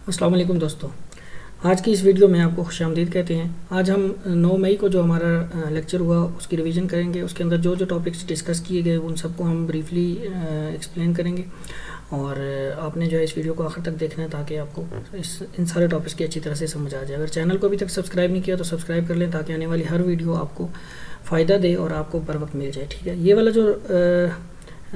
अस्सलाम वालेकुम दोस्तों, आज की इस वीडियो में आपको खुशामदीद कहते हैं। आज हम 9 मई को जो हमारा लेक्चर हुआ उसकी रिवीजन करेंगे। उसके अंदर जो जो टॉपिक्स डिस्कस किए गए उन सबको हम ब्रीफली एक्सप्लेन करेंगे और आपने जो है इस वीडियो को आखिर तक देखना है ताकि आपको इन सारे टॉपिक्स की अच्छी तरह से समझ आ जाए। अगर चैनल को अभी तक सब्सक्राइब नहीं किया तो सब्सक्राइब कर लें ताकि आने वाली हर वीडियो आपको फ़ायदा दे और आपको बर वक्त मिल जाए। ठीक है, ये वाला जो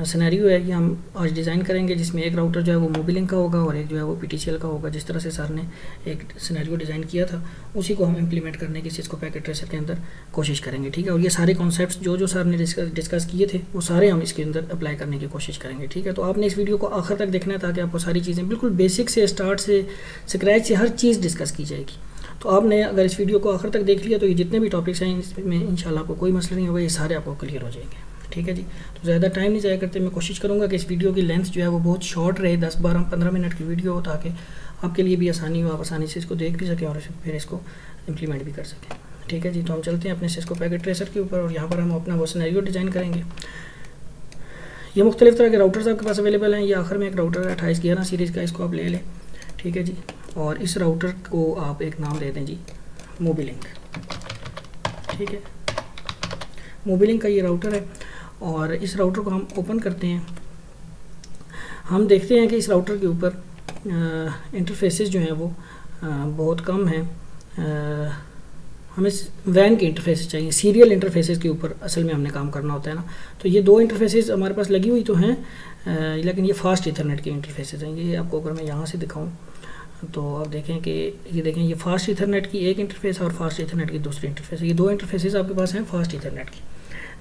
सिनेरियो है ये हम आज डिज़ाइन करेंगे, जिसमें एक राउटर जो है वो मोबिलिंक का होगा और एक जो है वो PTCL का होगा। जिस तरह से सर ने एक सिनेरियो डिज़ाइन किया था उसी को हम इम्प्लीमेंट करने की सिस्को पैकेट ट्रेसर के अंदर कोशिश करेंगे। ठीक है, और ये सारे कॉन्सेप्ट्स जो सर ने डिस्कस किए थे वो सारे हम इसके अंदर अप्लाई करने की कोशिश करेंगे। ठीक है, तो आपने इस वीडियो को आखिर तक देखना है ताकि आपको सारी चीज़ें बिल्कुल बेसिक से स्टार्ट से स्क्रैच से हर चीज़ डिस्कस की जाएगी। तो आपने अगर इस वीडियो को आखिर तक देख लिया तो ये जितने भी टॉपिक्स हैं इसमें इंशाल्लाह आपको कोई मसला नहीं होगा, ये सारे आपको क्लियर हो जाएंगे। ठीक है जी, तो ज़्यादा टाइम नहीं ज़ाया करते। मैं कोशिश करूँगा कि इस वीडियो की लेंथ जो है वो बहुत शॉर्ट रहे, 10, 12, 15 मिनट की वीडियो हो ताकि आपके लिए भी आसानी हो, आप आसानी से इसको देख भी सकें और फिर इसको इम्प्लीमेंट भी कर सकें। ठीक है जी, तो हम चलते हैं अपने सिस्को पैकेट ट्रेसर के ऊपर और यहाँ पर हम अपना वो सिनेरियो डिज़ाइन करेंगे। ये मुख्तलिफ तरह के राउटर्स आपके पास अवेलेबल हैं। ये आखिर में एक राउटर है 2811 सीरीज़ का, इसको आप ले लें। ठीक है जी, और इस राउटर को आप एक नाम दे दें जी मोबिलिंक। ठीक है, मोबिलिंक का ये राउटर है और इस राउटर को हम ओपन करते हैं। हम देखते हैं कि इस राउटर के ऊपर इंटरफेसेस जो हैं वो बहुत कम हैं। हमें वैन के इंटरफेसेस चाहिए, सीरियल इंटरफेसेस के ऊपर असल में हमने काम करना होता है ना। तो ये 2 इंटरफेसेस हमारे पास लगी हुई तो हैं, लेकिन ये फास्ट ईथरनेट के इंटरफेसेस हैं। ये आपको अगर मैं यहाँ से दिखाऊँ तो आप देखें कि ये देखें ये फास्ट ईथरनेट की एक इंटरफेस और फास्ट ईथरनेट की दूसरी इंटरफेस। ये 2 इंटरफेसेस आपके पास हैं फास्ट ईथरनेट की,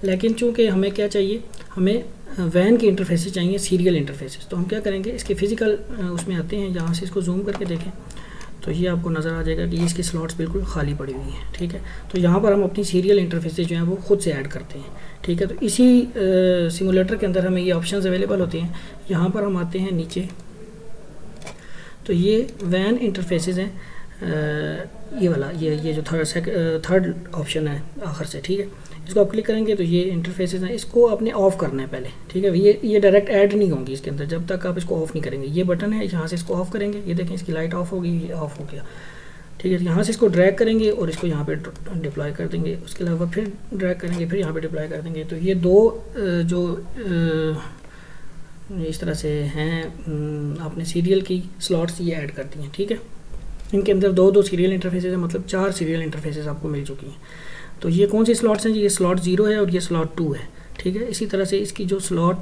लेकिन चूँकि हमें क्या चाहिए, हमें वैन के इंटरफेसेस चाहिए, सीरियल इंटरफेसेस। तो हम क्या करेंगे, इसके फिजिकल उसमें आते हैं, यहाँ से इसको जूम करके देखें तो ये आपको नज़र आ जाएगा कि इसकी स्लॉट्स बिल्कुल खाली पड़ी हुई हैं। ठीक है, तो यहाँ पर हम अपनी सीरियल इंटरफेसेस जो हैं वो खुद से ऐड करते हैं। ठीक है, तो इसी सिमुलेटर के अंदर हमें ये ऑप्शंस अवेलेबल होते हैं। यहाँ पर हम आते हैं नीचे, तो ये वैन इंटरफेसेस हैं, ये वाला ये जो थर्ड ऑप्शन है आखिर से। ठीक है, इसको आप क्लिक करेंगे तो ये इंटरफेसेस हैं, इसको आपने ऑफ़ करना है पहले। ठीक है, ये डायरेक्ट ऐड नहीं होंगी इसके अंदर जब तक आप इसको ऑफ़ नहीं करेंगे। ये बटन है, यहाँ से इसको ऑफ़ करेंगे, ये देखें इसकी लाइट ऑफ होगी, ये ऑफ़ हो गया। ठीक है, यहाँ से इसको ड्रैग करेंगे और इसको यहाँ पे डिप्लॉय कर देंगे। उसके अलावा फिर ड्रैग करेंगे, फिर यहाँ पे डिप्लॉय कर देंगे। तो ये 2 जो इस तरह से हैं, आपने सीरियल की स्लॉट्स ये ऐड कर दी हैं। ठीक है, इनके अंदर 2 सीरियल इंटरफेसेस हैं, मतलब 4 सीरियल इंटरफेसेस आपको मिल चुकी हैं। तो ये कौन सी स्लॉट्स हैं जी, ये स्लॉट 0 है और ये स्लॉट 2 है। ठीक है, इसी तरह से इसकी जो स्लॉट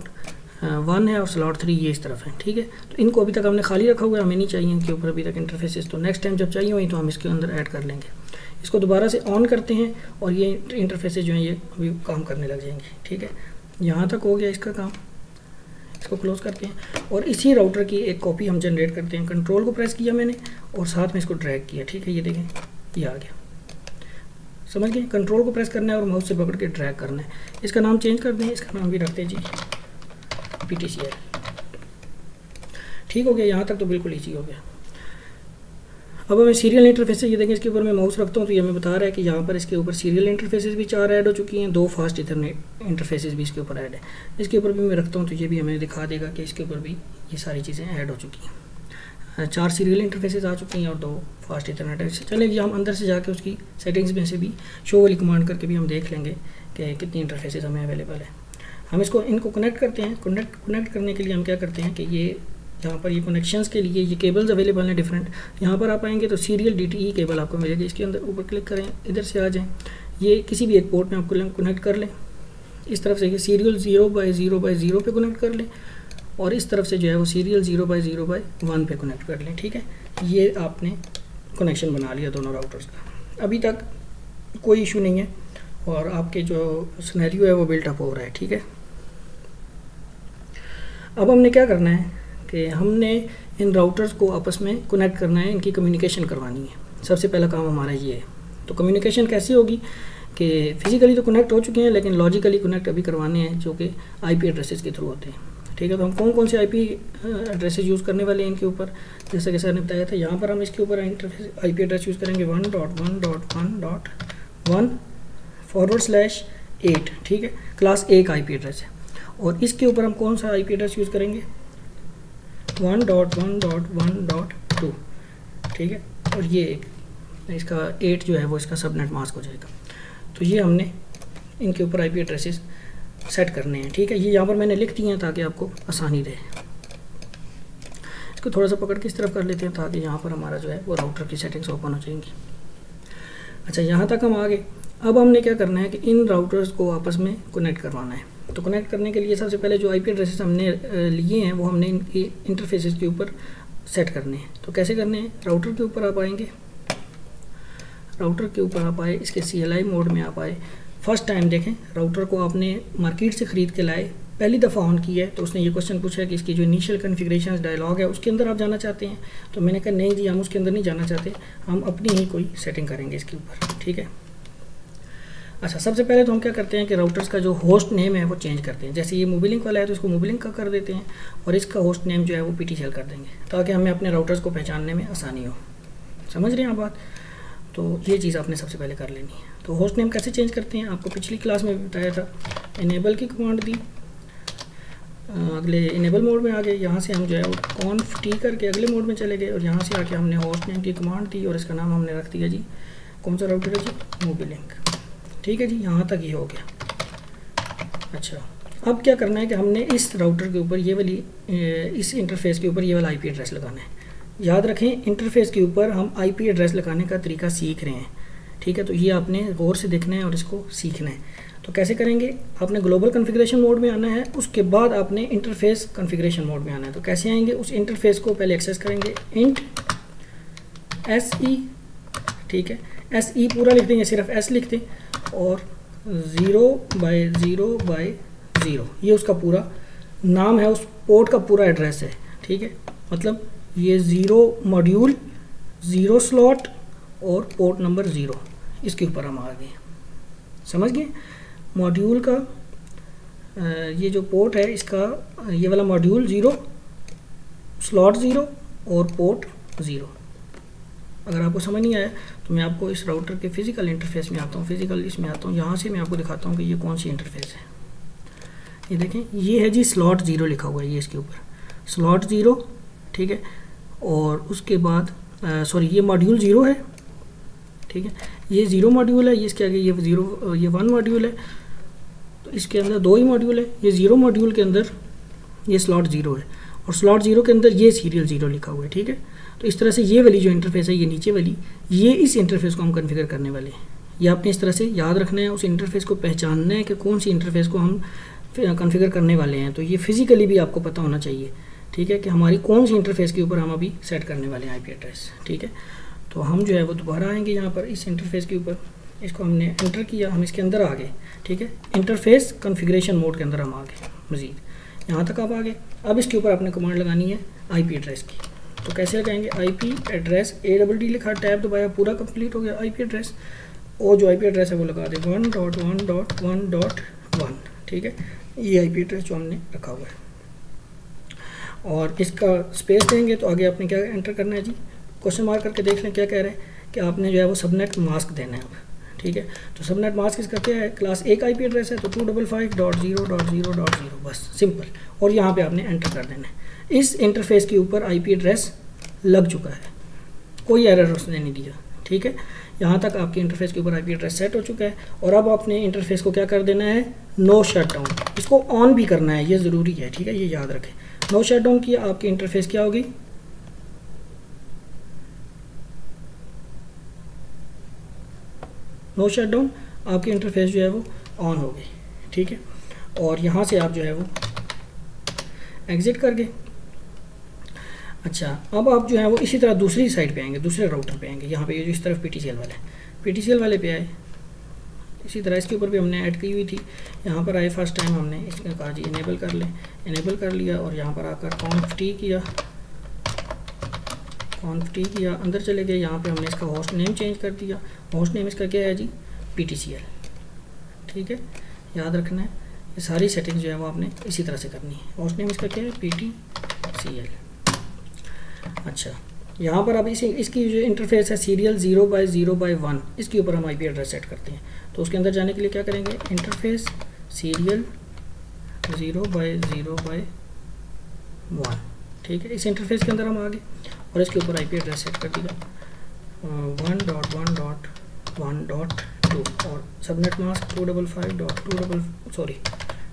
1 है और स्लॉट 3 ये इस तरफ है। ठीक है, तो इनको अभी तक हमने खाली रखा हुआ है, हमें नहीं चाहिए इनके ऊपर अभी तक इंटरफेसेस। तो नेक्स्ट टाइम जब चाहिए हुई तो हम इसके अंदर ऐड कर लेंगे। इसको दोबारा से ऑन करते हैं और ये इंटरफेसेस जो हैं ये अभी काम करने लग जाएंगे। ठीक है, यहाँ तक हो गया इसका काम, इसको क्लोज करते हैं और इसी राउटर की एक कॉपी हम जनरेट करते हैं। कंट्रोल को प्रेस किया मैंने और साथ में इसको ड्रैग किया। ठीक है, ये देखें ये आ गया, समझ गए। कंट्रोल को प्रेस करना है और माउस से पकड़ के ड्रैग करना है। इसका नाम चेंज कर दें, इसका नाम भी रखते हैं जी PTCL। ठीक हो गया, यहाँ तक तो बिल्कुल ईजी हो गया। अब हमें सीरियल इंटरफेसेस, ये देखें इसके ऊपर मैं माउस रखता हूँ तो ये हमें बता रहा है कि यहाँ पर इसके ऊपर सीरियल इंटरफेसेस भी 4 ऐड हो चुकी हैं, 2 फास्ट ईथरनेट इंटरफेसेस भी इसके ऊपर ऐड है। इसके ऊपर भी मैं रखता हूँ तो ये भी हमें दिखा देगा कि इसके ऊपर भी ये सारी चीज़ें ऐड हो चुकी हैं। 4 सीरियल इंटरफेसेस आ चुकी हैं और 2 फास्ट ईथरनेट है। चलें हम अंदर से जाके उसकी सेटिंग्स में से भी शो वाली कमांड करके भी हम देख लेंगे कि कितनी इंटरफेसेस हमें अवेलेबल है। हम इनको कनेक्ट करते हैं। कनेक्ट करने के लिए हम क्या करते हैं कि ये यहाँ पर ये कनेक्शंस के लिए ये केबल्स अवेलेबल हैं डिफरेंट। यहाँ पर आप आएंगे तो सीरियल DTE केबल आपको मिलेगी, इसके अंदर ऊपर क्लिक करें, इधर से आ जाएं, ये किसी भी एक पोर्ट में आपको कनेक्ट कर लें। इस तरफ से ये सीरियल 0/0/0 पे कनेक्ट कर लें और इस तरफ से जो है वो सीरियल 0/0/1 पे कनेक्ट कर लें। ठीक है, ये आपने कनेक्शन बना लिया दोनों राउटर्स का। अभी तक कोई इशू नहीं है और आपके जो सिनेरियो है वो बिल्टअप हो रहा है। ठीक है, अब हमने क्या करना है कि हमने इन राउटर्स को आपस में कनेक्ट करना है, इनकी कम्युनिकेशन करवानी है। सबसे पहला काम हमारा ये है। तो कम्युनिकेशन कैसी होगी कि फिजिकली तो कनेक्ट हो चुके हैं लेकिन लॉजिकली कनेक्ट अभी करवाने हैं जो कि IP एड्रेसेस के थ्रू होते हैं। ठीक है, तो हम कौन से IP एड्रेसेस यूज़ करने वाले हैं इनके ऊपर, जैसा कि सर ने बताया था। यहाँ पर हम इसके ऊपर IP एड्रेस यूज़ करेंगे 1.1.1.1/8। ठीक है, क्लास A का IP एड्रेस है और इसके ऊपर हम कौन सा IP एड्रेस यूज़ करेंगे 1.1.1.2। ठीक है, और ये इसका 8 जो है वो इसका सबनेट मास्क हो जाएगा। तो ये हमने इनके ऊपर IP एड्रेसेस सेट करने हैं, ठीक है। ये यहाँ पर मैंने लिख दिए हैं ताकि आपको आसानी रहे। इसको थोड़ा सा पकड़ के इस तरफ कर लेते हैं ताकि यहाँ पर हमारा जो है वो राउटर की सेटिंग्स ओपन हो जाएंगी। अच्छा, यहाँ तक हम आ गए। अब हमने क्या करना है कि इन राउटर्स को आपस में कनेक्ट करवाना है। तो कनेक्ट करने के लिए सबसे पहले जो IP एड्रेसेस हमने लिए हैं वो हमने इनकी इंटरफेसेस के ऊपर सेट करने हैं। तो कैसे करने हैं, राउटर के ऊपर आप आएंगे, राउटर के ऊपर आप आए, इसके CLI मोड में आप आए। फर्स्ट टाइम देखें, राउटर को आपने मार्केट से ख़रीद के लाए, पहली दफ़ा ऑन किया है, तो उसने ये क्वेश्चन पूछा है कि इसकी जो इनिशियल कॉन्फ़िगरेशन डायलॉग है उसके अंदर आप जाना चाहते हैं। तो मैंने कहा नहीं जी, हम उसके अंदर नहीं जाना चाहते, हम अपनी ही कोई सेटिंग करेंगे इसके ऊपर, ठीक है। अच्छा, सबसे पहले तो हम क्या करते हैं कि राउटर्स का जो होस्ट नेम है वो चेंज करते हैं। जैसे ये मोबिलिंक वाला है तो इसको मोबिलिंक का कर देते हैं और इसका होस्ट नेम जो है वो PTCL कर देंगे ताकि हमें अपने राउटर्स को पहचानने में आसानी हो। समझ रहे हैं आप बात? तो ये चीज़ आपने सबसे पहले कर लेनी है। तो होस्ट नेम कैसे चेंज करते हैं, आपको पिछली क्लास में बताया था। इनेबल की कमांड दी, अगले इनेबल मोड में आ गए, यहाँ से हम जो है वो conft करके अगले मोड में चले गए और यहाँ से आके हमने होस्ट नेम की कमांड दी और इसका नाम हमने रख दिया जी, कौन सा राउटर है जी, मोबिलिंक, ठीक है जी। यहाँ तक ये हो गया। अच्छा, अब क्या करना है कि हमने इस राउटर के ऊपर ये वाली इस इंटरफेस के ऊपर ये वाला IP एड्रेस लगाना है। याद रखें, इंटरफेस के ऊपर हम IP एड्रेस लगाने का तरीका सीख रहे हैं, ठीक है। तो ये आपने गौर से देखना है और इसको सीखना है। तो कैसे करेंगे, आपने ग्लोबल कॉन्फ़िगरेशन मोड में आना है, उसके बाद आपने इंटरफेस कॉन्फ़िगरेशन मोड में आना है। तो कैसे आएंगे, उस इंटरफेस को पहले एक्सेस करेंगे, इंट SE, ठीक है। SE पूरा लिख देंगे, सिर्फ S लिख दें और 0/0/0 ये उसका पूरा नाम है, उस पोर्ट का पूरा एड्रेस है, ठीक है। मतलब ये 0 मॉड्यूल 0 स्लॉट और पोर्ट नंबर 0, इसके ऊपर हम आ गए, समझ गए। मॉड्यूल का ये जो पोर्ट है इसका ये वाला मॉड्यूल 0 स्लॉट 0 और पोर्ट 0। अगर आपको समझ नहीं आया तो मैं आपको इस राउटर के फिजिकल इंटरफेस में आता हूँ, फिजिकल इसमें आता हूँ, यहाँ से मैं आपको दिखाता हूँ कि ये कौन सी इंटरफेस है। ये देखें, ये है जी स्लॉट 0 लिखा हुआ है, ये इसके ऊपर स्लॉट 0, ठीक है। और उसके बाद सॉरी ये मॉड्यूल 0 है, ठीक है। ये 0 मॉड्यूल है, ये इसके आगे ये 1 मॉड्यूल है, तो इसके अंदर 2 ही मॉड्यूल है। ये 0 मॉड्यूल के अंदर ये स्लॉट 0 है और स्लॉट 0 के अंदर ये सीरियल 0 लिखा हुआ है, ठीक है। तो इस तरह से ये वाली जो इंटरफेस है, ये नीचे वाली, ये इस इंटरफेस को हम कॉन्फ़िगर करने वाले हैं। ये आपने इस तरह से याद रखना है, उस इंटरफेस को पहचानना है कि कौन सी इंटरफेस को हम कॉन्फ़िगर करने वाले हैं। तो ये फिजिकली भी आपको पता होना चाहिए, ठीक है, कि हमारी कौन सी इंटरफेस के ऊपर हम अभी सेट करने वाले हैं IP एड्रेस, ठीक है। तो हम जो है वो दोबारा आएंगे यहाँ पर इस इंटरफेस के ऊपर, इसको हमने एंटर किया, हम इसके अंदर आ गए, ठीक है। इंटरफेस कॉन्फ़िगरेशन मोड के अंदर हम आ गए, मज़ीद यहाँ तक आप आ गए। अब इसके ऊपर आपने कमांड लगानी है IP एड्रेस की। तो कैसे लगाएंगे, IP एड्रेस ADD लिखा, टैब दबाया, पूरा कंप्लीट हो गया IP एड्रेस, और जो IP एड्रेस है वो लगा दे 1.1.1.1, ठीक है। ये IP एड्रेस जो हमने रखा हुआ है और इसका स्पेस देंगे। तो आगे आपने क्या एंटर करना है जी, क्वेश्चन मार्क करके देख लें क्या कह रहे हैं कि आपने जो है वो सबनेट मास्क देना है अब, ठीक है। तो सबनेट मास्क इसका क्या है, क्लास 1 IP एड्रेस है, तो 255.0.0.0 बस सिंपल, और यहाँ पे आपने एंटर कर देना है। इस इंटरफेस के ऊपर IP एड्रेस लग चुका है, कोई एरर उसने नहीं दिया, ठीक है। यहाँ तक आपके इंटरफेस के ऊपर IP एड्रेस सेट हो चुका है और अब आपने इंटरफेस को क्या कर देना है, नो शटडाउन, इसको ऑन भी करना है, ये ज़रूरी है, ठीक है, ये याद रखें। नो शटडाउन किया, आपकी इंटरफेस क्या होगी, नो शटडाउन, आपकी इंटरफेस जो है वो ऑन हो गई, ठीक है। और यहाँ से आप जो है वो एग्ज़िट कर गए। अच्छा, अब आप जो है वो इसी तरह दूसरी साइड पे आएंगे, दूसरे राउटर पे आएंगे, यहाँ पे ये जो इस तरफ PTCL वाला है, PTCL वाले पे आए, इसी तरह इसके ऊपर भी हमने ऐड की हुई थी। यहाँ पर आए, फर्स्ट टाइम हमने इसका कहा जी इनेबल कर लें, इनेबल कर लिया और यहाँ पर आकर conft किया, अंदर चले गए। यहाँ पे हमने इसका होस्ट नेम चेंज कर दिया, होस्ट नेम इसका क्या है जी, PTCL, ठीक है, याद रखना है। ये सारी सेटिंग जो है वो आपने इसी तरह से करनी है। होस्ट नेम इसका क्या है, PTCL। अच्छा, यहाँ पर अब इसकी जो इंटरफेस है सीरियल 0/0/1, इसके ऊपर हम IP एड्रेस सेट करते हैं। तो उसके अंदर जाने के लिए क्या करेंगे, इंटरफेस सीरियल 0/0/1, ठीक है। इस इंटरफेस के अंदर हम आ गए और इसके ऊपर IP एड्रेस सेट कर दिया 1.1.1.2 और subnet mask 255.2 sorry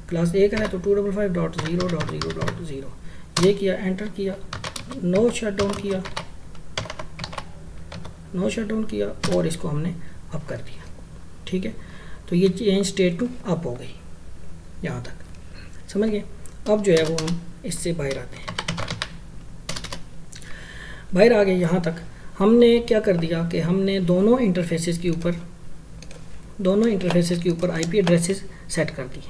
class A का है तो 255.0.0.0 ये किया, एंटर किया, नो शटडाउन किया और इसको हमने अप कर दिया। ठीक है, तो ये चेंज स्टेट टू अप हो गई, यहाँ तक समझ गए। अब जो है वो हम इससे बाहर आते हैं, बाहर आ गए। यहाँ तक हमने क्या कर दिया कि हमने दोनों इंटरफेसेस के ऊपर IP एड्रेसेस सेट कर दिए।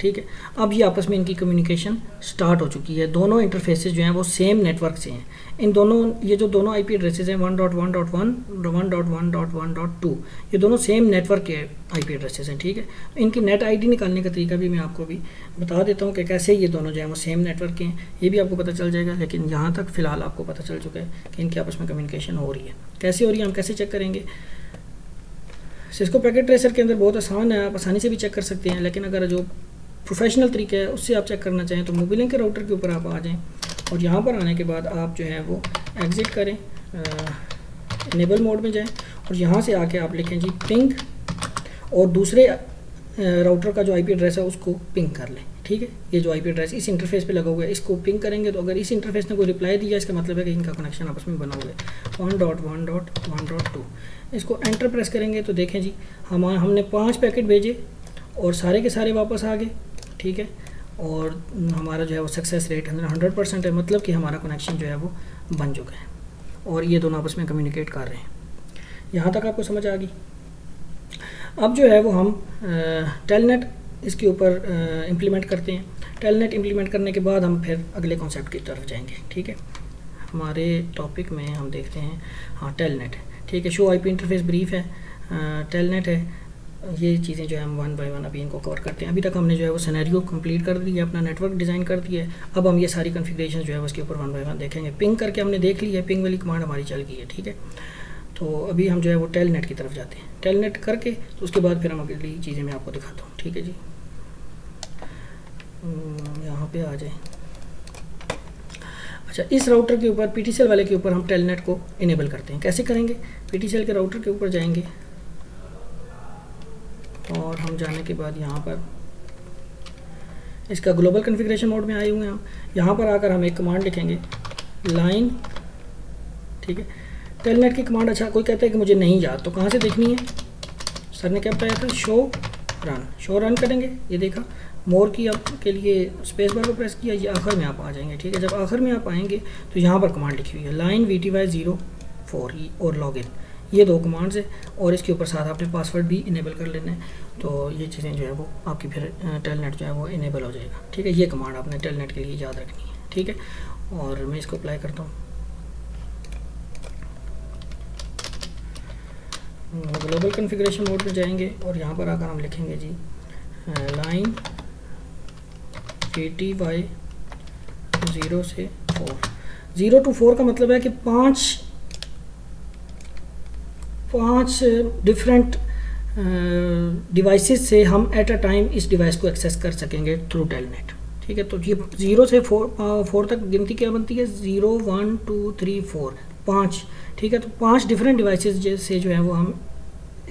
ठीक है, अब ये आपस में इनकी कम्युनिकेशन स्टार्ट हो चुकी है। दोनों इंटरफेसेस जो हैं वो सेम नेटवर्क से हैं। इन दोनों ये जो दोनों IP एड्रेसेस हैं 1.1.1 1.1.1.2 ये दोनों सेम नेटवर्क के IP एड्रेसेस हैं। ठीक है, इनकी नेट ID निकालने का तरीका भी मैं आपको भी बता देता हूँ कि कैसे ये दोनों जो हैं वो सेम नेटवर्क के हैं, ये भी आपको पता चल जाएगा। लेकिन यहाँ तक फ़िलहाल आपको पता चल चुका है कि इनकी आपस में कम्युनिकेशन हो रही है। कैसे हो रही है, हम कैसे चेक करेंगे। सिस्को पैकेट ट्रेसर के अंदर बहुत आसान है, आप आसानी से भी चेक कर सकते हैं। लेकिन अगर जो प्रोफेशनल तरीका है उससे आप चेक करना चाहें तो मोबिलिंक के राउटर के ऊपर आप आ जाएं और यहाँ पर आने के बाद आप जो है वो एग्ज़िट करें, इनेबल मोड में जाएं और यहाँ से आके आप लिखें जी पिंग और दूसरे राउटर का जो IP एड्रेस है उसको पिंग कर लें। ठीक है, ये जो IP एड्रेस इस इंटरफेस पे लगा हुआ है इसको पिंग करेंगे तो अगर इस इंटरफेस ने कोई रिप्लाई दिया इसका मतलब है कि इनका कनेक्शन आपस में बना हुआ है 1.1.1.2। इसको एंटर प्रेस करेंगे तो देखें जी हमने 5 पैकेट भेजे और सारे के सारे वापस आ गए। ठीक है, और हमारा जो है वो सक्सेस रेट 100% है, मतलब कि हमारा कनेक्शन जो है वो बन चुका है और ये दोनों आपस में कम्युनिकेट कर रहे हैं। यहाँ तक आपको समझ आ गई। अब जो है वो हम टेलनेट इसके ऊपर इम्प्लीमेंट करते हैं। टेलनेट इम्प्लीमेंट करने के बाद हम फिर अगले कॉन्सेप्ट की तरफ जाएंगे। ठीक है, हमारे टॉपिक में हम देखते हैं हाँ टेलनेट। ठीक है, शो IP इंटरफेस ब्रीफ है, टेलनेट है, ये चीज़ें जो है हम 1 बाय 1 अभी इनको कवर करते हैं। अभी तक हमने जो है वो सिनेरियो कंप्लीट कर दिया, अपना नेटवर्क डिज़ाइन कर दिया है। अब हम ये सारी कॉन्फ़िगरेशन जो है उसके ऊपर 1 बाय 1 देखेंगे। पिंग करके हमने देख ली है, पिंग वाली कमांड हमारी चल गई है। ठीक है, तो अभी हम जो है वो टेलनेट की तरफ जाते हैं। टेलनेट करके तो उसके बाद फिर हम अगली चीज़ें मैं आपको दिखाता हूँ। ठीक है जी, यहाँ पे आ जाए। अच्छा, इस राउटर के ऊपर PTCL वाले के ऊपर हम टेलनेट को इनेबल करते हैं। कैसे करेंगे, PTCL के राउटर के ऊपर जाएंगे और हम जाने के बाद यहाँ पर इसका ग्लोबल कॉन्फ़िगरेशन मोड में आए हुए हैं हम। यहाँ पर आकर हम एक कमांड लिखेंगे लाइन। ठीक है, टेलनेट की कमांड। अच्छा, कोई कहता है कि मुझे नहीं याद, तो कहाँ से देखनी है, सर ने क्या बताया था, शो रन करेंगे। ये देखा, मोर की आपके लिए स्पेस बार को प्रेस किया, ये आखिर में आप आ जाएंगे। ठीक है, जब आखिर में आप आएंगे तो यहाँ पर कमांड लिखी हुई है लाइन VTY04 और लॉगिन, ये 2 कमांड्स है और इसके ऊपर साथ आपने पासवर्ड भी इनेबल कर लेना है। तो ये चीज़ें जो है वो आपकी फिर टेलनेट जो है वो इनेबल हो जाएगा। ठीक है, ये कमांड आपने टेलनेट के लिए याद रखनी है। ठीक है, और मैं इसको अप्लाई करता हूँ। ग्लोबल कॉन्फ़िगरेशन मोड में जाएंगे और यहाँ पर आकर हम लिखेंगे जी लाइन VTY 0 से 4। 0 to 4 का मतलब है कि 5 डिफरेंट डिवाइसेस से हम एट अ टाइम इस डिवाइस को एक्सेस कर सकेंगे थ्रू टेलनेट। ठीक है, तो ये 0 से 4 तक गिनती क्या बनती है, 0 1 2 3 4 5। ठीक है, तो 5 डिफरेंट डिवाइसेस से जो है वो हम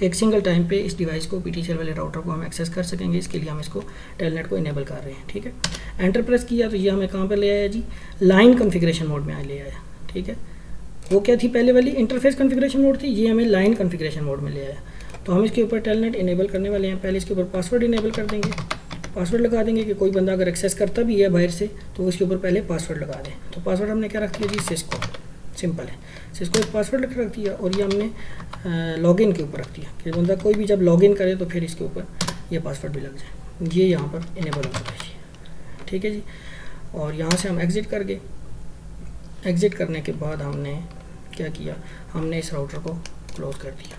एक सिंगल टाइम पे इस डिवाइस को PTCL वाले राउटर को हम एक्सेस कर सकेंगे। इसके लिए हम इसको टेलनेट को इनेबल कर रहे हैं। ठीक है, एंटर प्रेस किया तो ये हमें कहाँ पर ले आया जी, लाइन कॉन्फ़िगरेशन मोड में ले आया। ठीक है, वो क्या थी, पहले वाली इंटरफेस कॉन्फ़िगरेशन मोड थी, ये हमें लाइन कॉन्फ़िगरेशन मोड में ले आया। तो हम इसके ऊपर टेलनेट इनेबल करने वाले हैं। पहले इसके ऊपर पासवर्ड इनेबल कर देंगे, पासवर्ड लगा देंगे कि कोई बंदा अगर एक्सेस करता भी है बाहर से तो उसके ऊपर पहले पासवर्ड लगा दें। तो पासवर्ड हमने क्या रख दिया जी, सिस्को, सिंपल है, सिस्को एक पासवर्ड रख दिया और ये हमने लॉगिन के ऊपर रख दिया कि बंदा कोई भी जब लॉगिन करे तो फिर इसके ऊपर ये पासवर्ड भी लग जाए। ये यहाँ पर इनेबल हो चुका है जी। ठीक है जी, और यहाँ से हम एग्ज़िट कर गए। एग्ज़िट करने के बाद हमने क्या किया, हमने इस राउटर को क्लोज़ कर दिया।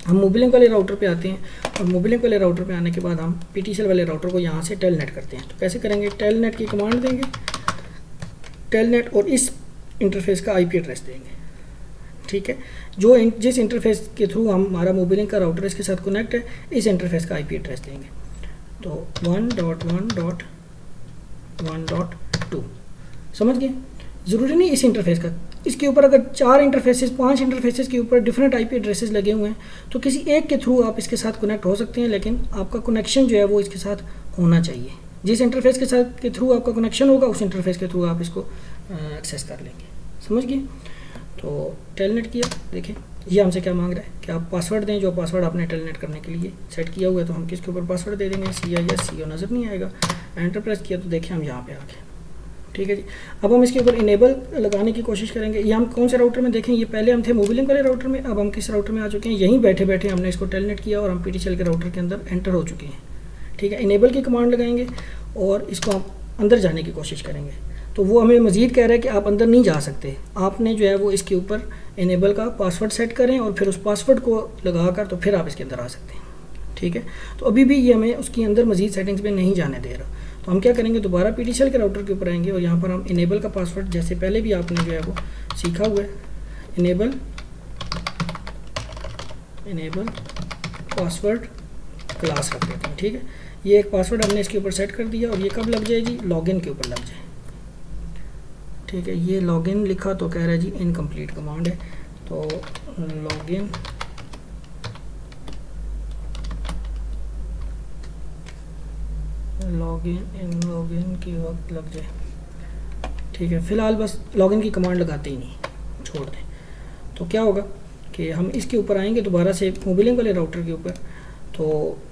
हम मोबिलिंक वाले राउटर पे आते हैं और मोबिलिंक वाले राउटर पे आने के बाद हम PTCL वाले राउटर को यहाँ से टेलनेट करते हैं। तो कैसे करेंगे, टेलनेट की कमांड देंगे, टेलनेट और इस इंटरफेस का IP एड्रेस देंगे। ठीक है, जिस इंटरफेस के थ्रू हमारा मोबिलिंक का राउटर इसके साथ कनेक्ट है, इस इंटरफेस का IP एड्रेस देंगे। तो 1.1.1.2 समझ गए। ज़रूरी नहीं इस इंटरफेस का, इसके ऊपर अगर 4 इंटरफेसेस 5 इंटरफेसेस के ऊपर डिफरेंट आईपी एड्रेसेस लगे हुए हैं तो किसी एक के थ्रू आप इसके साथ कनेक्ट हो सकते हैं, लेकिन आपका कनेक्शन जो है वो इसके साथ होना चाहिए। जिस इंटरफेस के साथ के थ्रू आपका कनेक्शन होगा उस इंटरफेस के थ्रू आप इसको एक्सेस कर लेंगे। समझ गए? तो टेलनेट किया, देखें ये हमसे क्या मांग रहा है कि आप पासवर्ड दें, जो पासवर्ड आपने टेलनेट करने के लिए सेट किया हुआ है। तो हम किसके ऊपर पासवर्ड दे देंगे, CIS नज़र नहीं आएगा। एंटर प्रेस किया तो देखें हम यहाँ पे आ गए। ठीक है जी। अब हम इसके ऊपर इनेबल लगाने की कोशिश करेंगे। ये हम कौन से राउटर में देखें, ये पहले हम थे मोबिलिंग वाले राउटर में, अब हम किस राउटर में आ चुके हैं, यहीं बैठे बैठे हमने इसको टेलनेट किया और हम PTCL के राउटर के अंदर एंटर हो चुके हैं। ठीक है, इनेबल की कमांड लगाएंगे और इसको हम अंदर जाने की कोशिश करेंगे। तो वो हमें मज़ीद कह रहा है कि आप अंदर नहीं जा सकते, आपने जो है वो इसके ऊपर इनेबल का पासवर्ड सेट करें और फिर उस पासवर्ड को लगाकर तो फिर आप इसके अंदर आ सकते हैं। ठीक है, तो अभी भी ये हमें उसके अंदर मज़ीद सेटिंग्स में नहीं जाने दे रहा। तो हम क्या करेंगे, दोबारा PTCL के राउटर के ऊपर आएंगे और यहाँ पर हम इनेबल का पासवर्ड, जैसे पहले भी आपने जो है वो सीखा हुआ है, इनेबल पासवर्ड क्लास रख देते हैं। ठीक है, ये एक पासवर्ड हमने इसके ऊपर सेट कर दिया और ये कब लग जाए जी, लॉगिन के ऊपर लग जाए। ठीक है, ये लॉगिन लिखा तो कह रहा है जी इनकम्प्लीट कमांड है, तो लॉगिन के वक्त लग जाए। ठीक है, फ़िलहाल बस लॉगिन की कमांड लगाते ही नहीं, छोड़ दें। तो क्या होगा कि हम इसके ऊपर आएंगे दोबारा से मोबिलिंग वाले राउटर के ऊपर। तो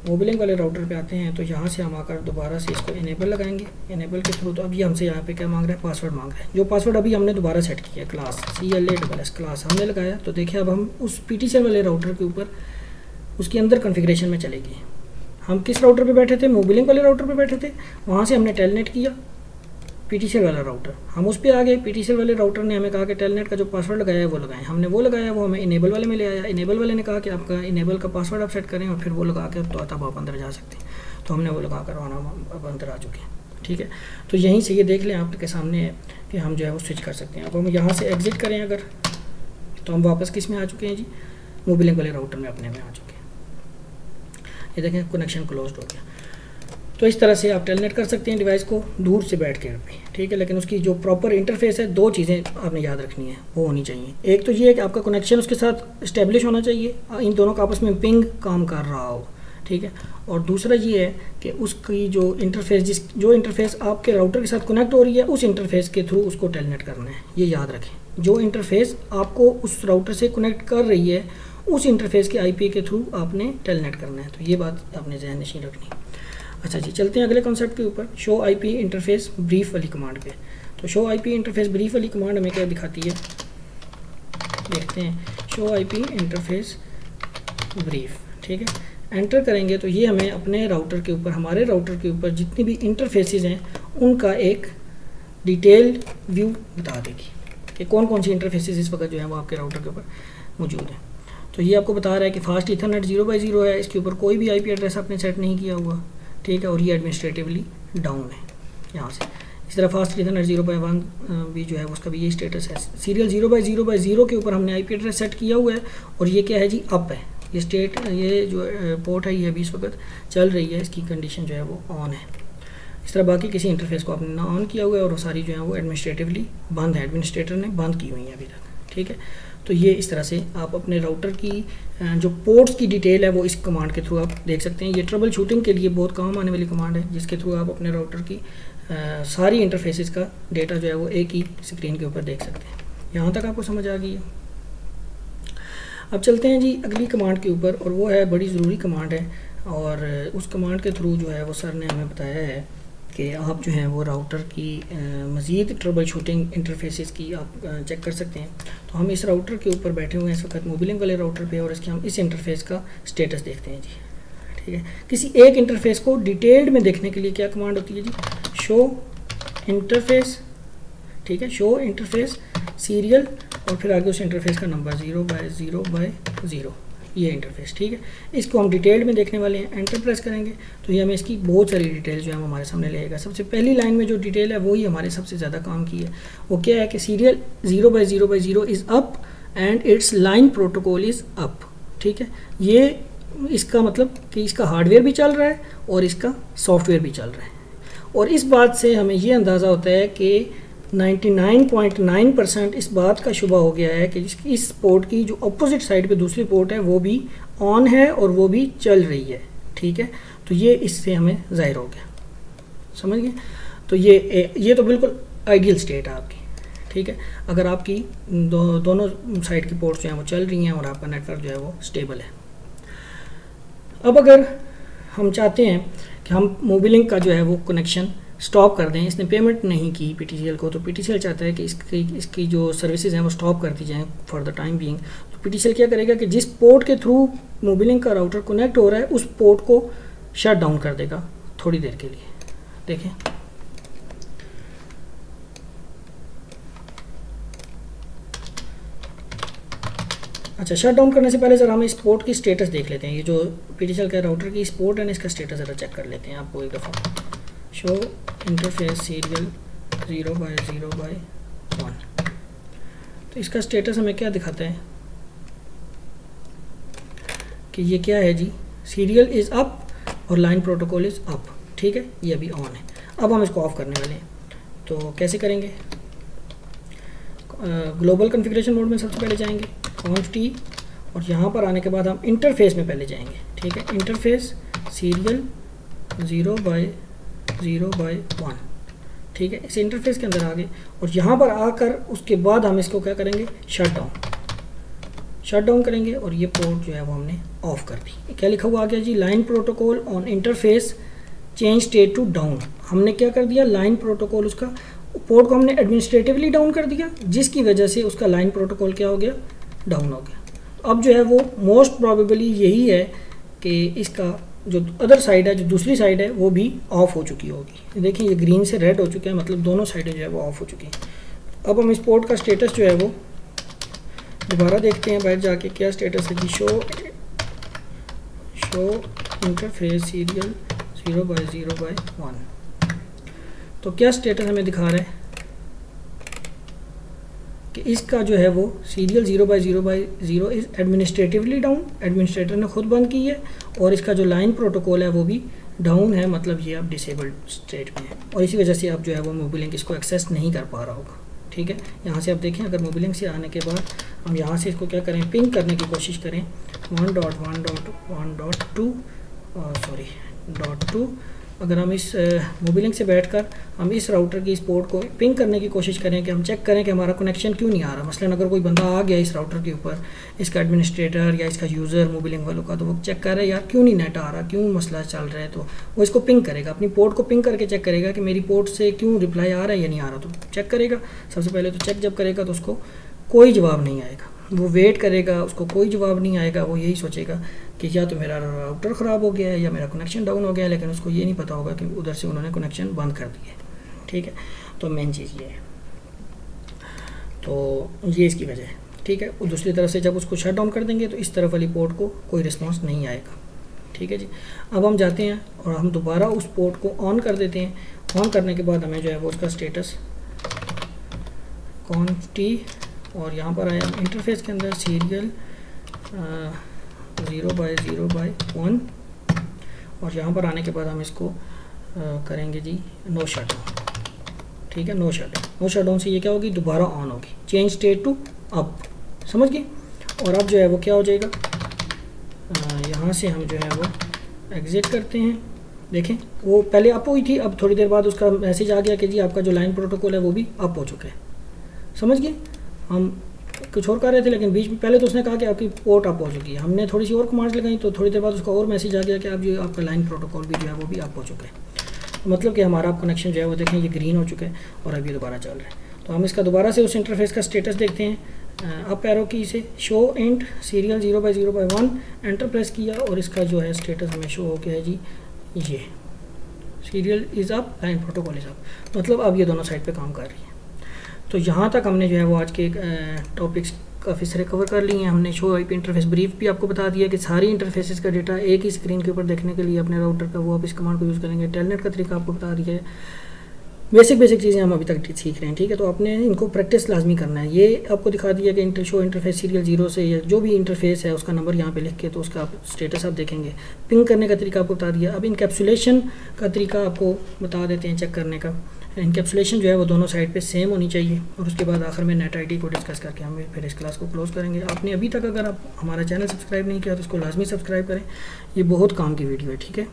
मोबिलिंग वाले राउटर पे आते हैं तो यहाँ से हम आकर दोबारा से इसको इनेबल लगाएंगे। इनेबल के थ्रू तो अभी हमसे यहाँ पे क्या मांग रहा है, पासवर्ड मांग रहा है। जो पासवर्ड अभी हमने दोबारा सेट किया क्लास CLASS क्लास हमने लगाया। तो देखिए अब हम उस PTCL वाले राउटर के ऊपर उसके अंदर कॉन्फ़िगरेशन में चले गए। हम किस राउटर पे बैठे थे, मोबिलिंग वाले राउटर पे बैठे थे, वहाँ से हमने टेलनेट किया PTCL वाला राउटर, हम उस पर आ गए। PTCL वाले राउटर ने हमें कहा कि टेलनेट का जो पासवर्ड लगाया है वो लगाएं, हमने वो लगाया, वो हमें इनेबल वाले में ले आया। इनेबल वाले ने कहा कि आपका इनेबल का पासवर्ड आप सेट करें और फिर वो लगा के तो तब आप अंदर जा सकते हैं। तो हमने वो लगा कर अब अंदर आ चुके हैं। ठीक है, तो यहीं से ये देख लें आपके सामने है कि हम जो है वो स्विच कर सकते हैं। अब हम यहाँ से एग्जिट करें अगर, तो हम वापस किस में आ चुके हैं जी, मोबिलिंग वाले राउटर में अपने में आ चुके हैं। ये देखें कनेक्शन क्लोज हो गया। तो इस तरह से आप टेलनेट कर सकते हैं डिवाइस को दूर से बैठ के भी। ठीक है, लेकिन उसकी जो प्रॉपर इंटरफेस है, 2 चीज़ें आपने याद रखनी है, वो होनी चाहिए। एक तो ये है कि आपका कनेक्शन उसके साथ इस्टेब्लिश होना चाहिए, इन दोनों का आपस में पिंग काम कर रहा हो। ठीक है, और दूसरा ये है कि उसकी जो इंटरफेस आपके राउटर के साथ कनेक्ट हो रही है, उस इंटरफेस के थ्रू उसको टेलनेट करना है। ये याद रखें, जो इंटरफेस आपको उस राउटर से कनेक्ट कर रही है उस इंटरफेस के IP के थ्रू आपने टेलनेट करना है। तो ये बात आपने ज़हन नशीन रखनी। अच्छा जी, चलते हैं अगले कॉन्सेप्ट के ऊपर, शो IP इंटरफेस ब्रीफ वाली कमांड पे। तो शो IP इंटरफेस ब्रीफ वाली कमांड हमें क्या दिखाती है, देखते हैं। शो IP इंटरफेस ब्रीफ, ठीक है, एंटर करेंगे तो ये हमें अपने राउटर के ऊपर, हमारे राउटर के ऊपर जितनी भी इंटरफेसेस हैं उनका एक डिटेल्ड व्यू बता देगी कि कौन कौन सी इंटरफेसेस इस वक्त जो है वो आपके राउटर के ऊपर मौजूद है। तो ये आपको बता रहा है कि फास्ट ईथरनेट 0x0 है, इसके ऊपर कोई भी IP एड्रेस आपने सेट नहीं किया हुआ। ठीक है, और ये एडमिनिस्ट्रेटिवली डाउन है यहाँ से। इस तरह फास्ट ईथरनेट 0x1 भी जो है उसका भी ये स्टेटस है। सीरियल 0x0x0 के ऊपर हमने IP एड्रेस सेट किया हुआ है और ये क्या है जी, अप है। ये ये जो पोर्ट है ये अभी इस वक्त चल रही है, इसकी कंडीशन जो है वो ऑन है। इस तरह बाकी किसी इंटरफेस को आपने ना ऑन किया हुआ है और वो सारी जो है वो एडमिनिस्ट्रेटिवली बंद है, एडमिनिस्ट्रेटर ने बंद की हुई है अभी तक। ठीक है, तो ये इस तरह से आप अपने राउटर की जो पोर्ट्स की डिटेल है वो इस कमांड के थ्रू आप देख सकते हैं। ये ट्रबल शूटिंग के लिए बहुत काम आने वाली कमांड है, जिसके थ्रू आप अपने राउटर की सारी इंटरफेसेस का डेटा जो है वो एक ही स्क्रीन के ऊपर देख सकते हैं। यहाँ तक आपको समझ आ गई है। अब चलते हैं जी अगली कमांड के ऊपर, और वो है बड़ी ज़रूरी कमांड है, और उस कमांड के थ्रू जो है वो सर ने हमें बताया है कि आप जो हैं वो राउटर की मज़ीद ट्रबल शूटिंग इंटरफेसेस की आप चेक कर सकते हैं। तो हम इस राउटर के ऊपर बैठे हुए हैं इस वक्त मोबिलिंग वाले राउटर पे, और इसके हम इस इंटरफेस का स्टेटस देखते हैं जी। ठीक है, किसी एक इंटरफेस को डिटेल्ड में देखने के लिए क्या कमांड होती है जी, शो इंटरफेस। ठीक है, शो इंटरफेस सीरियल और फिर आगे उस इंटरफेस का नंबर 0x0x0 ये इंटरफेस। ठीक है, इसको हम डिटेल्ड में देखने वाले हैं। एंटर प्रेस करेंगे तो ये हमें इसकी बहुत सारी डिटेल जो है हमारे सामने लेगा। सबसे पहली लाइन में जो डिटेल है वही हमारे सबसे ज़्यादा काम की है। वो क्या है कि serial 0x0x0 is up and it's line protocol is up. ठीक है, ये इसका मतलब कि इसका हार्डवेयर भी चल रहा है और इसका सॉफ्टवेयर भी चल रहा है, और इस बात से हमें ये अंदाज़ा होता है कि 99.9% इस बात का शुबा हो गया है कि इस पोर्ट की जो अपोजिट साइड पे दूसरी पोर्ट है वो भी ऑन है और वो भी चल रही है, ठीक है। तो ये इससे हमें ज़ाहिर हो गया, समझ गए। तो ये तो बिल्कुल आइडियल स्टेट है आपकी, ठीक है। अगर आपकी दोनों साइड की पोर्ट्स जो हैं वो चल रही हैं और आपका नेटवर्क जो है वो स्टेबल है। अब अगर हम चाहते हैं कि हम मोबिलिंक का जो है वो कनेक्शन स्टॉप कर दें, इसने पेमेंट नहीं की पीटीसीएल को, तो पीटीसीएल चाहता है कि इसकी जो सर्विसेज हैं वो स्टॉप कर दी जाएँ फॉर द टाइम बीइंग। तो पीटीसीएल क्या करेगा कि जिस पोर्ट के थ्रू मोबिलिंक का राउटर कनेक्ट हो रहा है उस पोर्ट को शट डाउन कर देगा थोड़ी देर के लिए। देखें, अच्छा, शट डाउन करने से पहले ज़रा हम इस पोर्ट की स्टेटस देख लेते हैं। ये जो पीटीसीएल का राउटर की इस पोर्ट है इसका स्टेटस ज़रा चेक कर लेते हैं आपको एक दफ़ा। शो इंटरफेस सीरियल 0/0/1, तो इसका स्टेटस हमें क्या दिखाता है कि ये क्या है जी, सीरियल इज़ अप और लाइन प्रोटोकॉल इज़ अप, ठीक है। ये अभी ऑन है। अब हम इसको ऑफ करने वाले हैं, तो कैसे करेंगे? ग्लोबल कॉन्फ़िगरेशन मोड में सबसे पहले जाएंगे, कॉन्फ टी, और यहाँ पर आने के बाद हम इंटरफेस में पहले जाएंगे, ठीक है। इंटरफेस सीरियल 0/0/1, ठीक है। इस इंटरफेस के अंदर आ गए और यहाँ पर आकर उसके बाद हम इसको क्या करेंगे, शट डाउन करेंगे और ये पोर्ट जो है वो हमने ऑफ कर दी। क्या लिखा हुआ आ गया जी, line protocol on interface change state to down. हमने क्या कर दिया, लाइन प्रोटोकॉल, उसका पोर्ट को हमने एडमिनिस्ट्रेटिवली डाउन कर दिया, जिसकी वजह से उसका लाइन प्रोटोकॉल क्या हो गया, डाउन हो गया। अब जो है वो मोस्ट प्रोबेबली यही है कि इसका जो अदर साइड है, जो दूसरी साइड है, वो भी ऑफ हो चुकी होगी। देखिए ये ग्रीन से रेड हो चुका है, मतलब दोनों साइडें जो है वो ऑफ हो चुकी हैं। अब हम इस पोर्ट का स्टेटस जो है वो दोबारा देखते हैं, बाहर जाके क्या स्टेटस है जी, शो इंटरफेस सीरियल 0/0/1। तो क्या स्टेटस हमें दिखा रहा है कि इसका जो है वो serial 0/0/0 is administratively down, administrator ने खुद बंद की है, और इसका जो लाइन प्रोटोकॉल है वो भी डाउन है, मतलब ये अब डिसेबल्ड स्टेट में है, और इसी वजह से अब जो है वो मोबिलिंक इसको एक्सेस नहीं कर पा रहा होगा, ठीक है। यहाँ से आप देखें, अगर मोबिलिंक से आने के बाद हम यहाँ से इसको क्या करें, पिंग करने की कोशिश करें 1.1.1.2 अगर हम इस मोबिलिंक से बैठकर हम इस राउटर की इस पोर्ट को पिंग करने की कोशिश करें कि हम चेक करें कि हमारा कनेक्शन क्यों नहीं आ रहा। मसलन अगर कोई बंदा आ गया इस राउटर के ऊपर, इसका एडमिनिस्ट्रेटर या इसका यूज़र मोबिलिंक वालों का, तो वो चेक कर रहा है यार क्यों नहीं नेट आ रहा, क्यों मसला चल रहा है, तो वो इसको पिंग करेगा, अपनी पोर्ट को पिंग करके चेक करेगा कि मेरी पोर्ट से क्यों रिप्लाई आ रहा है या नहीं आ रहा। तो चेक करेगा, सबसे पहले तो चेक जब करेगा तो उसको कोई जवाब नहीं आएगा, वो वेट करेगा, उसको कोई जवाब नहीं आएगा, वो यही सोचेगा कि या तो मेरा राउटर ख़राब हो गया है या मेरा कनेक्शन डाउन हो गया है, लेकिन उसको ये नहीं पता होगा कि उधर से उन्होंने कनेक्शन बंद कर दिया है, ठीक है। तो मेन चीज़ ये है, तो ये इसकी वजह है, ठीक है। और दूसरी तरफ से जब उसको शट डाउन कर देंगे तो इस तरफ वाली पोर्ट को कोई रिस्पॉन्स नहीं आएगा, ठीक है जी। अब हम जाते हैं और हम दोबारा उस पोर्ट को ऑन कर देते हैं। ऑन करने के बाद हमें जो है वो उसका स्टेटस कॉन्फ टी, और यहाँ पर आया इंटरफेस के अंदर सीरियल 0/0/1, और यहाँ पर आने के बाद हम इसको करेंगे जी नो शट डाउन, ठीक है। नो शट डाउन से ये क्या होगी, दोबारा ऑन होगी, चेंज स्टेट टू अप, समझ गए। और अब जो है वो क्या हो जाएगा, यहाँ से हम जो है वो एग्ज़िट करते हैं। देखें वो पहले अप हुई थी, अब थोड़ी देर बाद उसका मैसेज आ गया कि जी आपका जो लाइन प्रोटोकॉल है वो भी अप हो चुका है, समझ गए। हम कुछ और कर रहे थे लेकिन बीच में पहले तो उसने कहा कि आपकी पोर्ट अप हो चुकी है, हमने थोड़ी सी और कमांड्स लगाई तो थोड़ी देर बाद उसका और मैसेज आ गया कि अब जो आपका लाइन प्रोटोकॉल भी जो है वो भी अप हो चुका है। तो मतलब कि हमारा कनेक्शन जो है वो देखें ये ग्रीन हो चुका है और अभी दोबारा चल रहा है। तो हम इसका दोबारा से उस इंटरफेस का स्टेटस देखते हैं, अप एरो की से show int serial 0/0/1 enter press किया और इसका जो है स्टेटस हमें शो हो गया है जी, ये serial is up, line protocol is up, मतलब अब ये दोनों साइड पे काम कर रही है। तो यहाँ तक हमने जो है वो आज के टॉपिक्स काफ़ी सारे कवर कर लिए हैं। हमने शो आईपी इंटरफेस ब्रीफ भी आपको बता दिया कि सारी इंटरफेसेस का डेटा एक ही स्क्रीन के ऊपर देखने के लिए अपने राउटर का वो आप इस कमांड को यूज़ करेंगे। टेलनेट का तरीका आपको बता दिया है, बेसिक चीज़ें हम अभी तक सीख रहे हैं, ठीक है। तो आपने इनको प्रैक्टिस लाजमी करना है। ये आपको दिखा दिया कि शो इंटरफेस सीरियल 0 से या जो भी इंटरफेस है उसका नंबर यहाँ पे लिख के तो उसका आप स्टेटस आप देखेंगे। पिंग करने का तरीका आपको बता दिया। अब इनकैप्सुलेशन का तरीका आपको बता देते हैं चेक करने का। इनकैप्सुलेशन जो है वो दोनों साइड पे सेम होनी चाहिए। और उसके बाद आखिर में नेट आईडी को डिस्कस करके हम फिर इस क्लास को क्लोज़ करेंगे। आपने अभी तक अगर आप हमारा चैनल सब्सक्राइब नहीं किया तो इसको लाजमी सब्सक्राइब करें, ये बहुत काम की वीडियो है, ठीक है।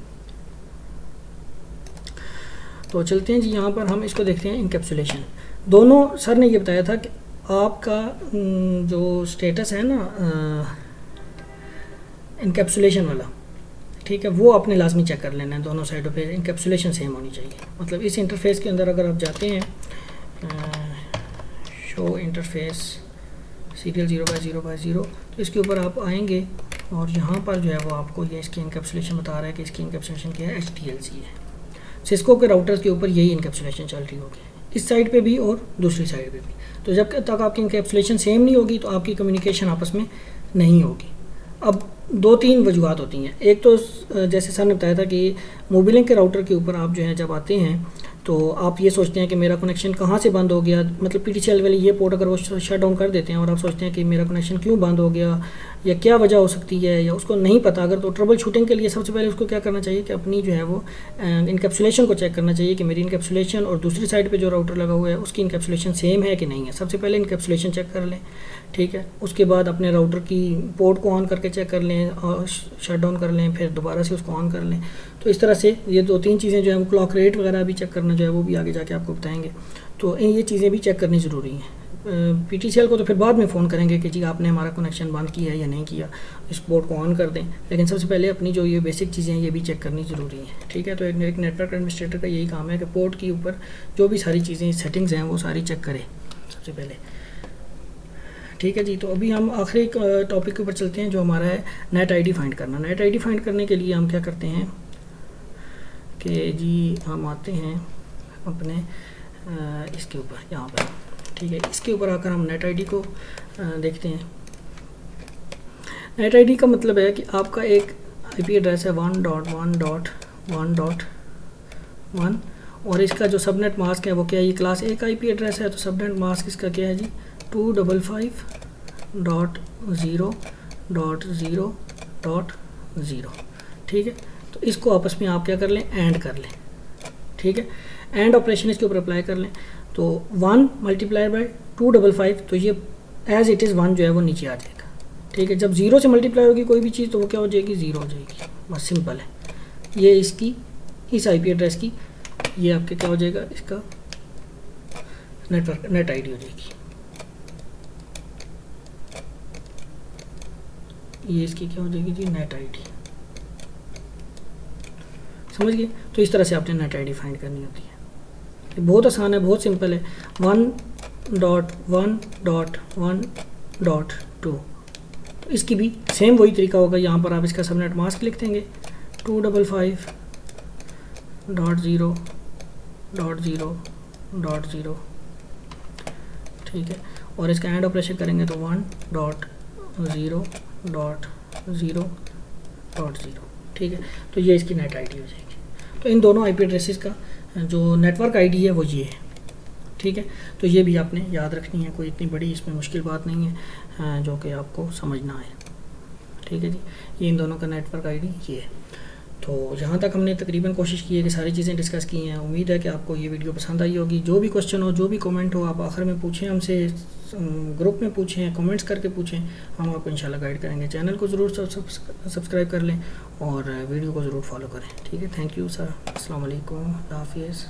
तो चलते हैं जी, यहाँ पर हम इसको देखते हैं इनकैप्सुलेशन। दोनों सर ने ये बताया था कि आपका जो स्टेटस है ना इनकैप्सुलेशन वाला, ठीक है, वो आपने लाजमी चेक कर लेना है। दोनों साइडों पे इनकैप्सुलेशन सेम होनी चाहिए। मतलब इस इंटरफेस के अंदर अगर आप जाते हैं शो इंटरफेस सीरियल 0/0/0, तो इसके ऊपर आप आएंगे और यहाँ पर जो है वो आपको ये इसकी इनकैप्सुलेशन बता रहा है कि इसकी इनकैप्सुलेशन क्या है, HTLC है। सिस्को के राउटर्स के ऊपर यही इनकैप्सुलेशन चल रही होगी, इस साइड पे भी और दूसरी साइड पे भी। तो जब तक आपकी इनकैप्सुलेशन सेम नहीं होगी तो आपकी कम्युनिकेशन आपस में नहीं होगी। अब 2-3 वजूहत होती हैं। एक तो जैसे सर ने बताया था कि मोबिलिंग के राउटर के ऊपर आप जो है जब आते हैं तो आप ये सोचते हैं कि मेरा कनेक्शन कहाँ से बंद हो गया, मतलब PTCL वाले ये पोर्ट अगर वो शट डाउन कर देते हैं और आप सोचते हैं कि मेरा कनेक्शन क्यों बंद हो गया या क्या वजह हो सकती है, या उसको नहीं पता अगर, तो ट्रबल शूटिंग के लिए सबसे पहले उसको क्या करना चाहिए कि अपनी जो है वो इनकैप्सुलेशन को चेक करना चाहिए कि मेरी इनकैप्सुलेशन और दूसरी साइड पे जो राउटर लगा हुआ है उसकी इनकैप्सुलेशन सेम है कि नहीं है। सबसे पहले इनकैप्सुलेशन चेक कर लें, ठीक है। उसके बाद अपने राउटर की पोर्ट को ऑन करके चेक कर लें और शट डाउन कर लें, फिर दोबारा से उसको ऑन कर लें। तो इस तरह से ये 2-3 चीज़ें जो है वो क्लॉक रेट वगैरह भी चेक करना जो है वो भी आगे जाके आपको बताएंगे। तो ये चीज़ें भी चेक करनी ज़रूरी हैं। PTCL को तो फिर बाद में फ़ोन करेंगे कि जी आपने हमारा कनेक्शन बंद किया है या नहीं किया, इस पोर्ट को ऑन कर दें, लेकिन सबसे पहले अपनी जो ये बेसिक चीज़ें हैं ये भी चेक करनी ज़रूरी है, ठीक है। तो एक नेटवर्क एडमिनिस्ट्रेटर का यही काम है कि पोर्ट के ऊपर जो भी सारी चीज़ें सेटिंग्स हैं वो सारी चेक करें सबसे पहले, ठीक है जी। तो अभी हम आखिरी टॉपिक के ऊपर चलते हैं जो हमारा है नेट आईडी फाइंड करना। नेट आईडी फाइंड करने के लिए हम क्या करते हैं कि जी हम आते हैं अपने इसके ऊपर, यहाँ पर, ठीक है। इसके ऊपर आकर हम नेट आईडी को देखते हैं। नेट आईडी का मतलब है कि आपका एक IP एड्रेस है 1.1.1.1 और इसका जो सबनेट मास्क है वो क्या है, ये क्लास A का IP एड्रेस है, तो सबनेट मास्क इसका क्या है जी 255.0.0.0, ठीक है। तो इसको आपस में आप क्या कर लें, एंड कर लें, ठीक है। एंड ऑपरेशन इसके ऊपर अप्लाई कर लें। तो 1 × 255, तो ये एज इट इज़ 1 जो है वो नीचे आ जाएगा, ठीक है। जब 0 से मल्टीप्लाई होगी कोई भी चीज़ तो वो क्या हो जाएगी, 0 हो जाएगी, बस सिंपल है। ये इसकी इस IP एड्रेस की ये आपके क्या हो जाएगा, इसका नेट आईडी हो जाएगी, ये इसकी क्या हो जाएगी जी, नेट आईडी, समझ गए। तो इस तरह से आपने नेट आईडी फाइंड करनी होती है। ये बहुत आसान है, बहुत सिंपल है। 1.1.1.2 इसकी भी सेम वही तरीका होगा। यहाँ पर आप इसका सबनेट मास्क लिख देंगे 255.0.0.0, ठीक है। और इसका एंड ऑपरेशन करेंगे तो 1.0.0.0, ठीक है। तो ये इसकी नेट आईडी हो जाएगी। तो इन दोनों IP एड्रेसेस का जो नेटवर्क आईडी है वो ये है, ठीक है। तो ये भी आपने याद रखनी है, कोई इतनी बड़ी इसमें मुश्किल बात नहीं है जो कि आपको समझना है, ठीक है जी। ये इन दोनों का नेटवर्क आईडी ये है। तो यहाँ तक हमने तकरीबन कोशिश की है कि सारी चीज़ें डिस्कस की हैं। उम्मीद है कि आपको ये वीडियो पसंद आई होगी। जो भी क्वेश्चन हो, जो भी कमेंट हो, आप आखिर में पूछें हमसे, ग्रुप में पूछें, कमेंट्स करके पूछें, हम आपको इंशाल्लाह गाइड करेंगे। चैनल को ज़रूर सब्सक्राइब कर लें और वीडियो को ज़रूर फॉलो करें, ठीक है। थैंक यू सर, अस्सलाम वालेकुम, हाफिज़।